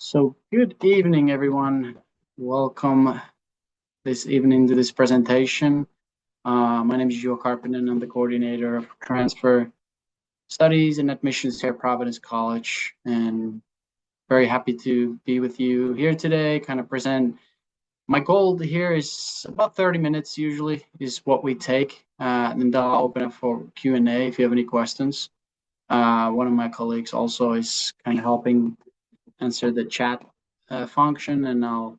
So good evening, everyone. Welcome this evening to this presentation. My name is Joe Carpenter, and I'm the coordinator of transfer studies and admissions here at Providence College. And very happy to be with you here today, kind of present. My goal here is about 30 minutes usually is what we take. And then I'll open up for Q&A if you have any questions. One of my colleagues also is kind of helping answer the chat function, and I'll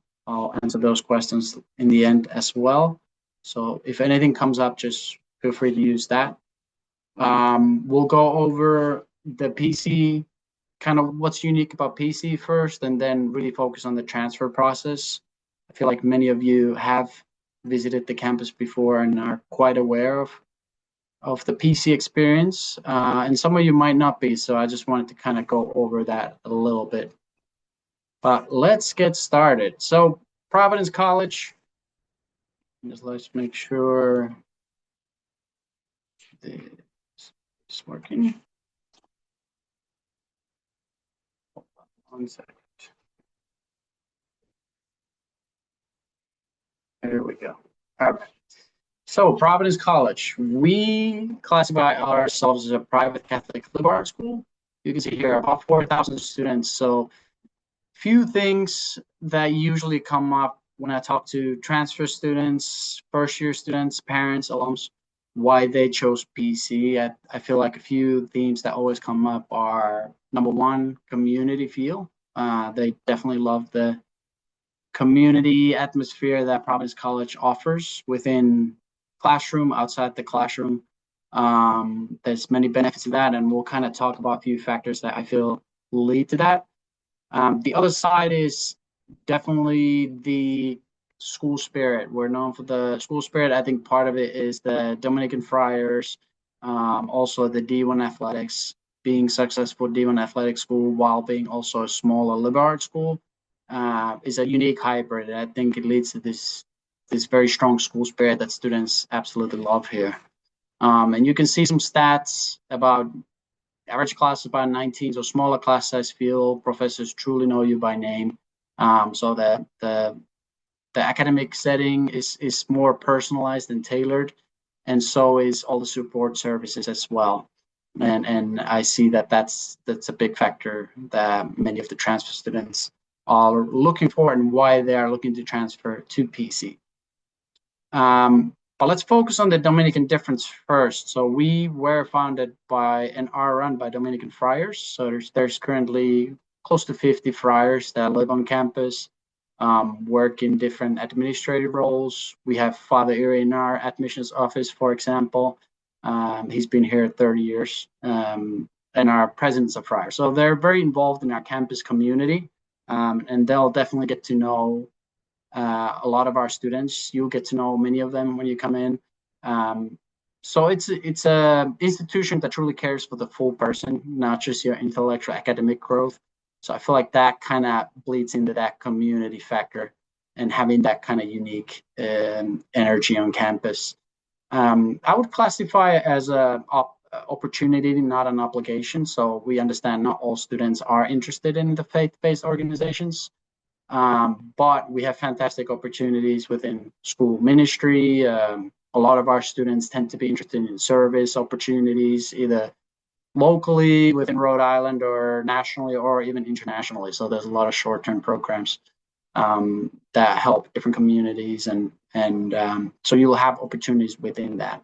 answer those questions in the end as well. So if anything comes up, just feel free to use that. We'll go over the PC, kind of what's unique about PC first, and then really focus on the transfer process. I feel like many of you have visited the campus before and are quite aware of the PC experience, and some of you might not be, so I just wanted to kind of go over that a little bit. But let's get started. So Providence College, let's make sure it's working. Hold on 1 second. There we go. All right. So Providence College, we classify ourselves as a private Catholic liberal arts school. You can see here about 4,000 students. So few things that usually come up when I talk to transfer students, first-year students, parents, alums, why they chose PC. I feel like a few themes that always come up are, number one, community feel. They definitely love the community atmosphere that Providence College offers within classroom, outside the classroom. There's many benefits to that, and we'll kind of talk about a few factors that I feel lead to that. The other side is definitely the school spirit. We're known for the school spirit. I think part of it is the Dominican Friars, also the D1 athletics, being successful D1 athletic school while being also a smaller liberal arts school is a unique hybrid. I think it leads to this very strong school spirit that students absolutely love here. And you can see some stats about average class is about 19, so smaller class size feel. Professors truly know you by name. So the academic setting is more personalized and tailored, and so is all the support services as well. And I see that that's a big factor that many of the transfer students are looking for and why they are looking to transfer to PC. But let's focus on the Dominican difference first. So we were founded by and are run by Dominican friars. So there's currently close to 50 friars that live on campus, work in different administrative roles. We have Father Iri in our admissions office, for example. He's been here 30 years, and our president's a friar. So they're very involved in our campus community, and they'll definitely get to know a lot of our students. You'll get to know many of them when you come in. So it's a institution that truly cares for the full person, not just your intellectual academic growth. So I feel like that kind of bleeds into that community factor and having that kind of unique energy on campus. I would classify it as a opportunity, not an obligation. So we understand not all students are interested in the faith-based organizations. But we have fantastic opportunities within school ministry. A lot of our students tend to be interested in service opportunities, either locally within Rhode Island or nationally or even internationally. So there's a lot of short-term programs that help different communities, and so you'll have opportunities within that.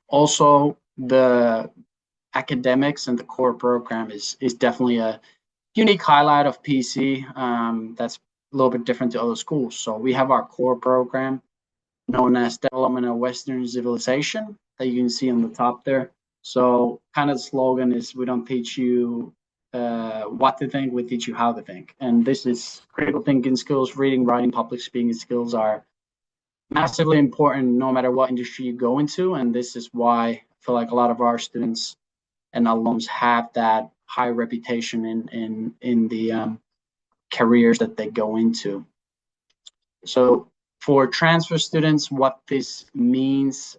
Also, the academics and the core program is definitely a unique highlight of PC that's a little bit different to other schools. So we have our core program known as Development of Western Civilization that you can see on the top there. So kind of the slogan is, we don't teach you what to think, we teach you how to think. And this is critical thinking skills, reading, writing, public speaking skills are massively important no matter what industry you go into. And this is why I feel like a lot of our students and alums have that high reputation in the careers that they go into. So for transfer students, what this means,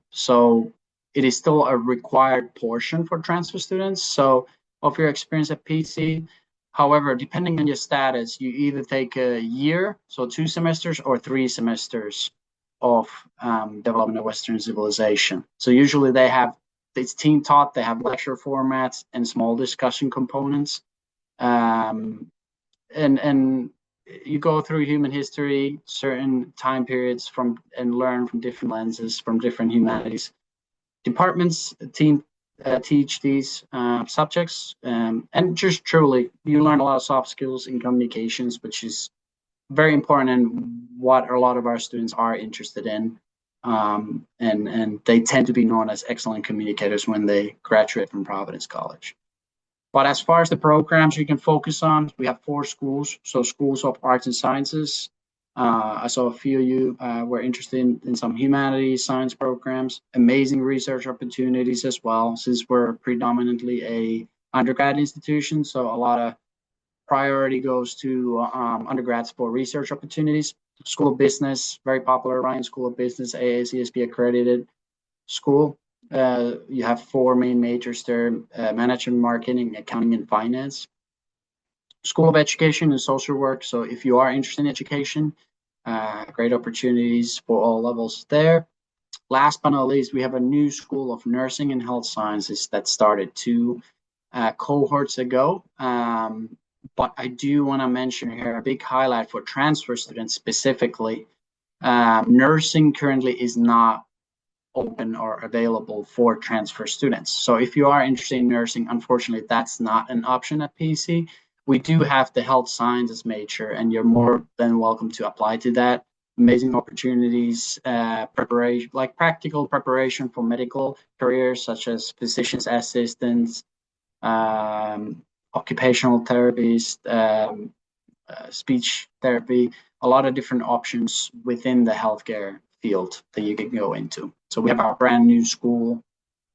so it is still a required portion for transfer students. So of your experience at PC, However, depending on your status, you either take a year, so 2 semesters, or 3 semesters of development of Western civilization. So usually it's team taught, they have lecture formats and small discussion components. And you go through human history, certain time periods and learn from different lenses, from different humanities departments. Team teach these subjects, and just truly, you learn a lot of soft skills in communications, which is very important and what a lot of our students are interested in. And they tend to be known as excellent communicators when they graduate from Providence College. But as far as the programs you can focus on, we have 4 schools. So schools of arts and sciences. I saw a few of you were interested in some humanities, science programs, amazing research opportunities as well, since we're predominantly a undergrad institution. So a lot of priority goes to undergrads for research opportunities. School of Business, very popular, Ryan School of Business, AACSB accredited school. You have 4 main majors there: management, marketing, accounting, and finance. School of Education and Social Work. So if you are interested in education, great opportunities for all levels there. Last but not least, we have a new School of Nursing and Health Sciences that started 2 cohorts ago. But I do want to mention here a big highlight for transfer students specifically. Nursing currently is not open or available for transfer students. So if you are interested in nursing, unfortunately, that's not an option at PC. We do have the health sciences major, and you're more than welcome to apply to that. Amazing opportunities, preparation, like practical preparation for medical careers, such as physician's assistants, occupational therapies, speech therapy, a lot of different options within the healthcare field that you can go into. So we have our brand new school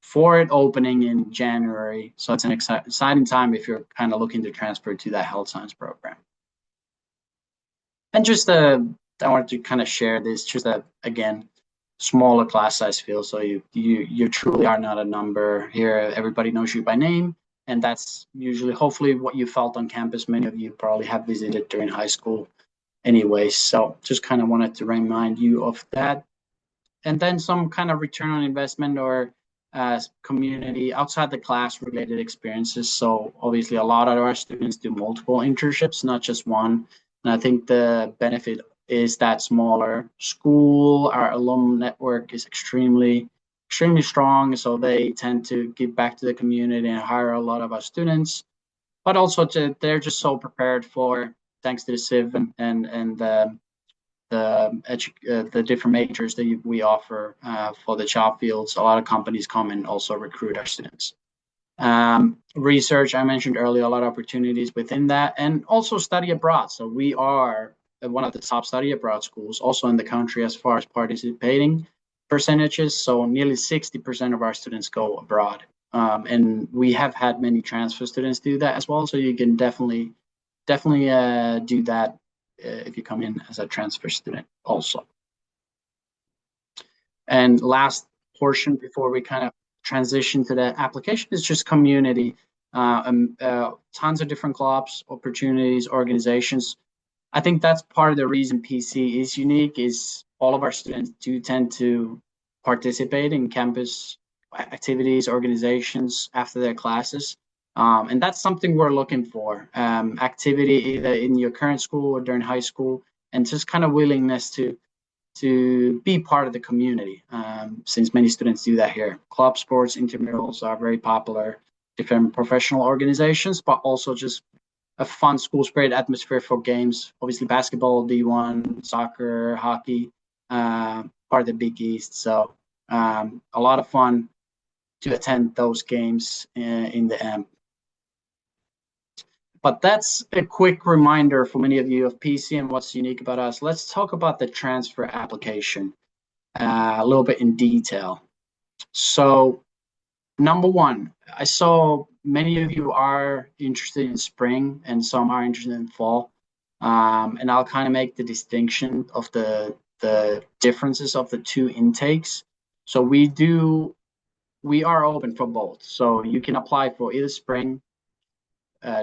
for it opening in January. So it's an exciting time if you're kind of looking to transfer to that health science program. And just I wanted to kind of share this, just again, smaller class size feel. So you truly are not a number here. Everybody knows you by name. And that's usually, hopefully, what you felt on campus. Many of you probably have visited during high school anyway. So just kind of wanted to remind you of that. And then some kind of return on investment or community outside the class related experiences. So obviously, a lot of our students do multiple internships, not just one. And I think the benefit is that smaller school, our alum network is extremely strong. So they tend to give back to the community and hire a lot of our students. But also they're just so prepared for, thanks to the Civ and the different majors that we offer for the job fields. A lot of companies come and also recruit our students. Research, I mentioned earlier, a lot of opportunities within that, and also study abroad. So we are one of the top study abroad schools also in the country as far as participating percentages. So nearly 60% of our students go abroad. And we have had many transfer students do that as well. So you can definitely do that if you come in as a transfer student also. And last portion before we kind of transition to the application is just community. Tons of different clubs, opportunities, organizations. I think that's part of the reason PC is unique, is all of our students do tend to participate in campus activities, organizations after their classes. And that's something we're looking for. Activity either in your current school or during high school, and just kind of willingness to be part of the community, since many students do that here. Club sports, intramurals are very popular, different professional organizations, but also just a fun school spirit atmosphere for games. Obviously, basketball, D1, soccer, hockey, part of the Big East. So a lot of fun to attend those games in the AMP. But that's a quick reminder for many of you of PC and what's unique about us. Let's talk about the transfer application a little bit in detail. So number one, I saw many of you are interested in spring and some are interested in fall. And I'll kind of make the distinction of the differences of the 2 intakes. So we are open for both. So you can apply for either spring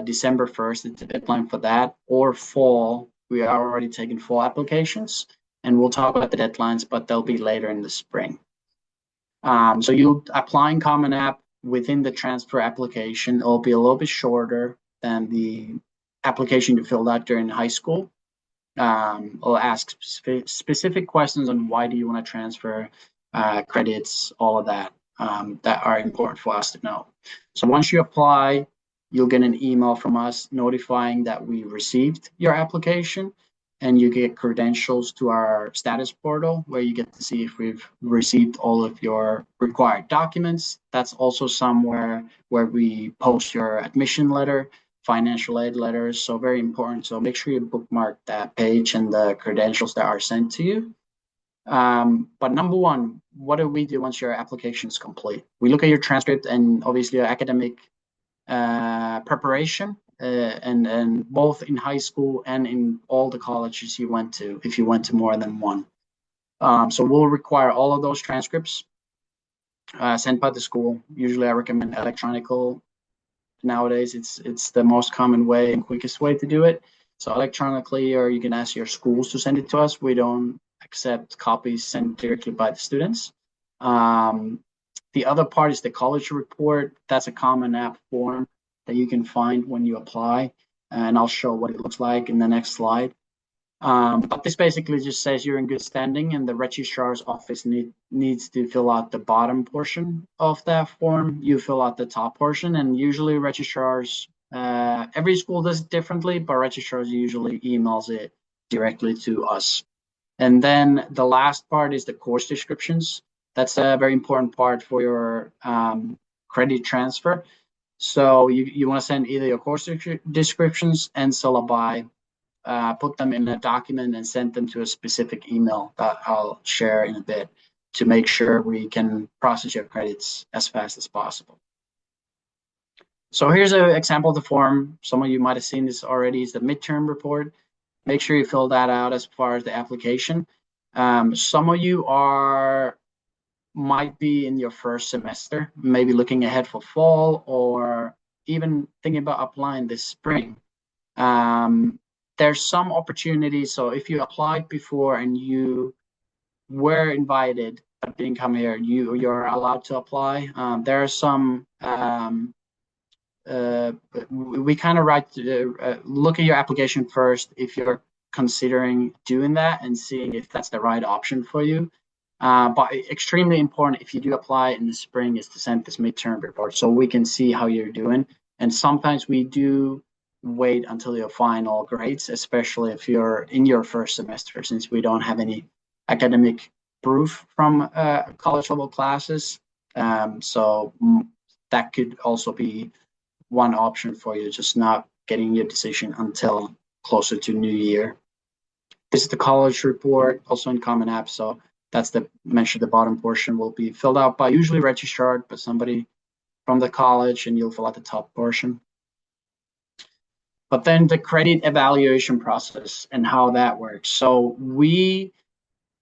December 1st is the deadline for that, or fall. We are already taking fall applications, and we'll talk about the deadlines, but they'll be later in the spring. So you applying Common App within the transfer application. It'll be a little bit shorter than the application you filled out during high school. It'll ask specific questions on why do you want to transfer credits, all of that, that are important for us to know. So once you apply, you'll get an email from us notifying that we received your application, and you get credentials to our status portal where you get to see if we've received all of your required documents. That's also somewhere where we post your admission letter, financial aid letters, so very important. So make sure you bookmark that page and the credentials that are sent to you. But number one, what do we do once your application is complete? We look at your transcript and obviously your academic preparation, and both in high school and in all the colleges you went to, if you went to more than one. So we'll require all of those transcripts sent by the school. Usually I recommend electronical. Nowadays it's the most common way and quickest way to do it. So electronically, or you can ask your schools to send it to us. We don't accept copies sent directly by the students. The other part is the college report. That's a Common App form that you can find when you apply, and I'll show what it looks like in the next slide. But this basically just says you're in good standing, and the registrar's office needs to fill out the bottom portion of that form. You fill out the top portion, and usually registrars, every school does it differently, but registrars usually emails it directly to us. And then the last part is the course descriptions. That's a very important part for your credit transfer. So you want to send either your course descriptions and syllabi, put them in a document and send them to a specific email that I'll share in a bit to make sure we can process your credits as fast as possible. So here's an example of the form. Some of you might have seen this already. It's the midterm report. Make sure you fill that out as far as the application. Some of you might be in your first semester, maybe looking ahead for fall, or even thinking about applying this spring. There's some opportunities. So if you applied before and you were invited but didn't come here, you're allowed to apply. There are some we kind of look at your application first if you're considering doing that and seeing if that's the right option for you. But extremely important if you do apply in the spring is to send this midterm report so we can see how you're doing. And sometimes we do wait until your final grades, especially if you're in your first semester, since we don't have any academic proof from college level classes. So that could also be one option for you, just not getting your decision until closer to New Year. This is the college report, also in Common App. So that's the bottom portion will be filled out by usually registrar, but somebody from the college, and you'll fill out the top portion. But then the credit evaluation process and how that works. So we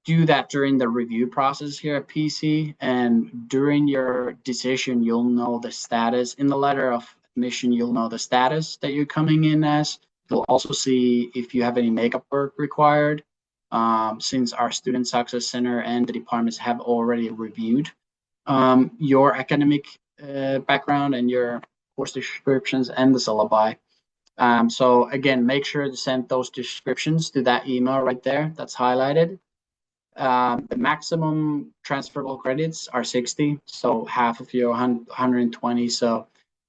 do that during the review process here at PC, and during your decision, you'll know the status. In the letter of admission, you'll know the status that you're coming in as. You'll also see if you have any makeup work required. Since our Student Success Center and the departments have already reviewed your academic background and your course descriptions and the syllabi. So again, make sure to send those descriptions to that email right there that's highlighted. The maximum transferable credits are 60, so half of your 120. So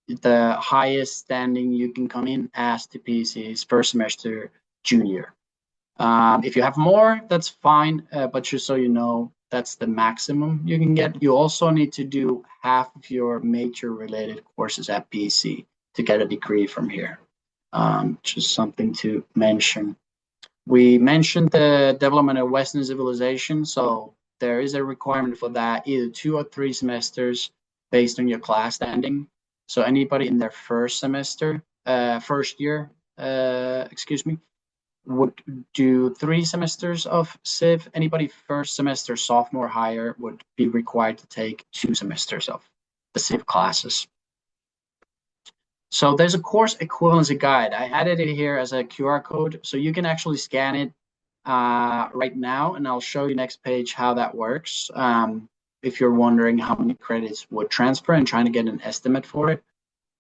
the highest standing you can come in as to PC is first semester junior. If you have more, that's fine, but just so you know, that's the maximum you can get. You also need to do half of your major related courses at PC to get a degree from here. Just something to mention. We mentioned the development of Western civilization, so there is a requirement for that, either 2 or 3 semesters based on your class standing. So anybody in their first year, would do 3 semesters of Civ. Anybody first semester sophomore higher would be required to take 2 semesters of the Civ classes. So there's a course equivalency guide. I added it here as a QR code, so you can actually scan it right now, and I'll show you next page how that works. If you're wondering how many credits would transfer and trying to get an estimate for it.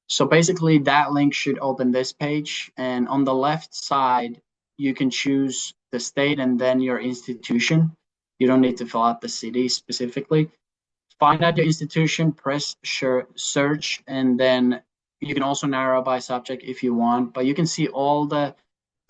So basically that link should open this page, and on the left side, you can choose the state and then your institution. You don't need to fill out the city specifically. Find out your institution, press search, and then you can also narrow by subject if you want, but you can see all the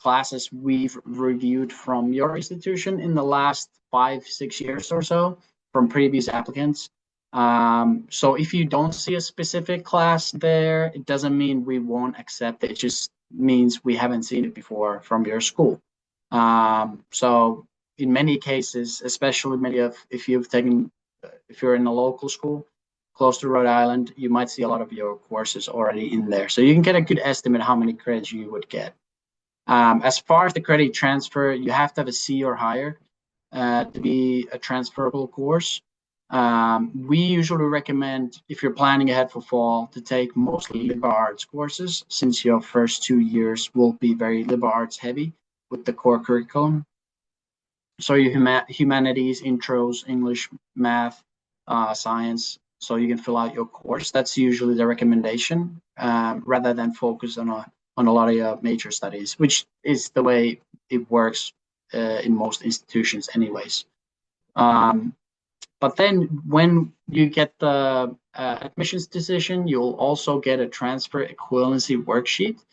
classes we've reviewed from your institution in the last 5-6 years or so from previous applicants. So if you don't see a specific class there, it doesn't mean we won't accept it. It just means we haven't seen it before from your school. So in many cases, especially if you're in a local school close to Rhode Island, you might see a lot of your courses already in there. So you can get a good estimate how many credits you would get. As far as the credit transfer, you have to have a C or higher to be a transferable course. We usually recommend, if you're planning ahead for fall, to take mostly liberal arts courses, since your first 2 years will be very liberal arts heavy with the core curriculum. So your humanities, intros, English, math, science, so you can fill out your course. That's usually the recommendation, rather than focus on a lot of your major studies, which is the way it works in most institutions anyways. But then when you get the admissions decision, you'll also get a transfer equivalency worksheet.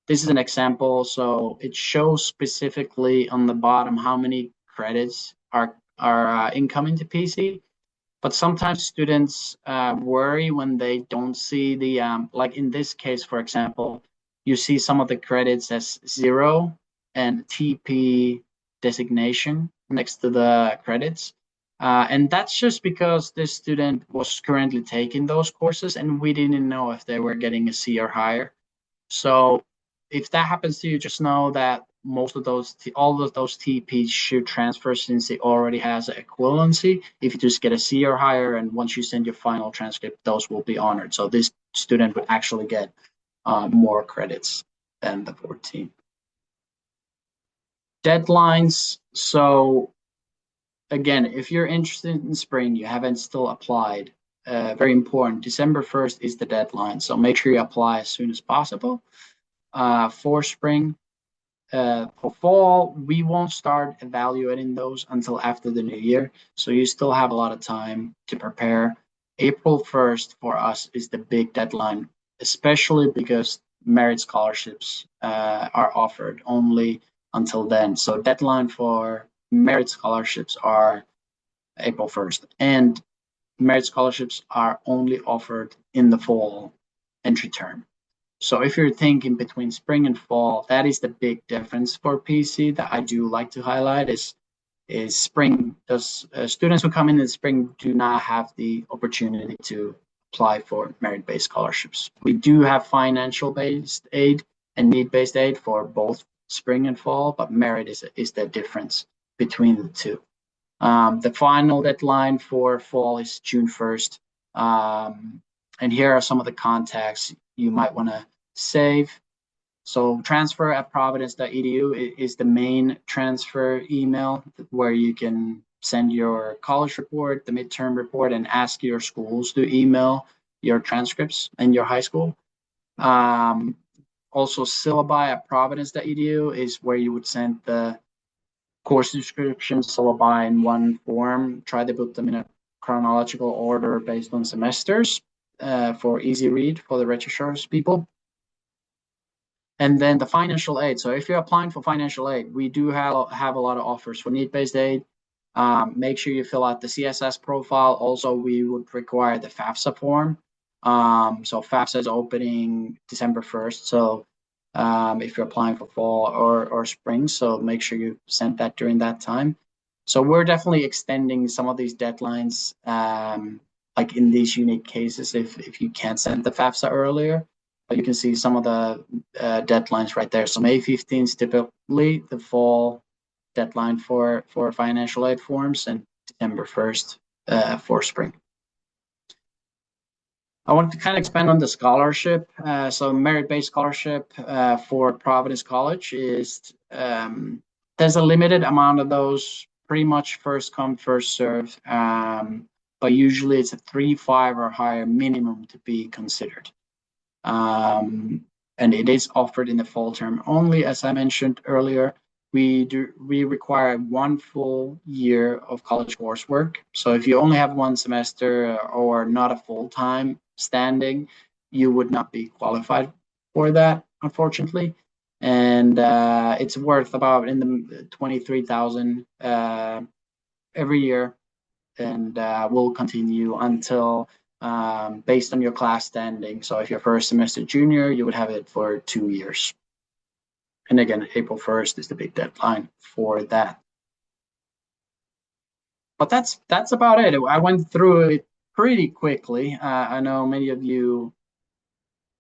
This is an example, so it shows specifically on the bottom how many credits are incoming to PC. But sometimes students worry when they don't see the, like in this case, for example, you see some of the credits as 0 and TP designation next to the credits. And that's just because this student was currently taking those courses and we didn't know if they were getting a C or higher. So if that happens to you, just know that all of those TPs should transfer since it already has an equivalency. If you just get a C or higher, and once you send your final transcript, those will be honored. So this student would actually get more credits than the 14. Deadlines. So again, if you're interested in spring, you haven't still applied, very important, December 1st is the deadline. So make sure you apply as soon as possible. For spring. For fall, we won't start evaluating those until after the new year. So you still have a lot of time to prepare. April 1st for us is the big deadline, especially because merit scholarships are offered only until then. So deadline for merit scholarships are April 1st. And merit scholarships are only offered in the fall entry term. So if you're thinking between spring and fall, that is the big difference for PC that I do like to highlight is spring. Does students who come in spring do not have the opportunity to apply for merit-based scholarships. We do have financial-based aid and need-based aid for both spring and fall, but merit is the difference between the two. The final deadline for fall is June 1st. And here are some of the contacts you might want to save. So transfer@providence.edu is the main transfer email where you can send your college report, the midterm report, and ask your schools to email your transcripts in your high school. Also syllabi@providence.edu is where you would send the course descriptions, syllabi in one form. Try to put them in a chronological order based on semesters for easy read for the registrars people. And then the financial aid. So if you're applying for financial aid, we do have a lot of offers for need-based aid. Make sure you fill out the CSS profile. Also, we would require the FAFSA form. So FAFSA is opening December 1st. So if you're applying for fall or spring, so make sure you send that during that time. So we're definitely extending some of these deadlines, like in these unique cases, if you can't send the FAFSA earlier. But you can see some of the deadlines right there. So May 15th is typically the fall deadline for financial aid forms, and December 1st for spring. I want to kind of expand on the scholarship. So merit-based scholarship for Providence College is there's a limited amount of those, pretty much first come, first serve. But usually it's a 3.5 or higher minimum to be considered. And it is offered in the fall term only, as I mentioned earlier. We require 1 full year of college coursework. So if you only have 1 semester or not a full-time standing, you would not be qualified for that, unfortunately. And it's worth about in the 23,000 every year, and will continue until based on your class standing. So if you're first semester junior, you would have it for 2 years. And again, April 1st is the big deadline for that. But that's about it. I went through it pretty quickly. I know many of you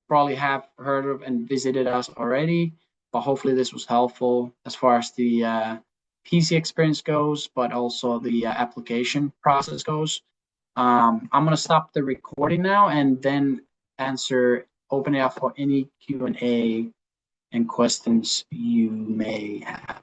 probably have heard of and visited us already, but hopefully this was helpful as far as the PC experience goes, but also the application process goes. I'm gonna stop the recording now and then open it up for any Q&A and questions you may have.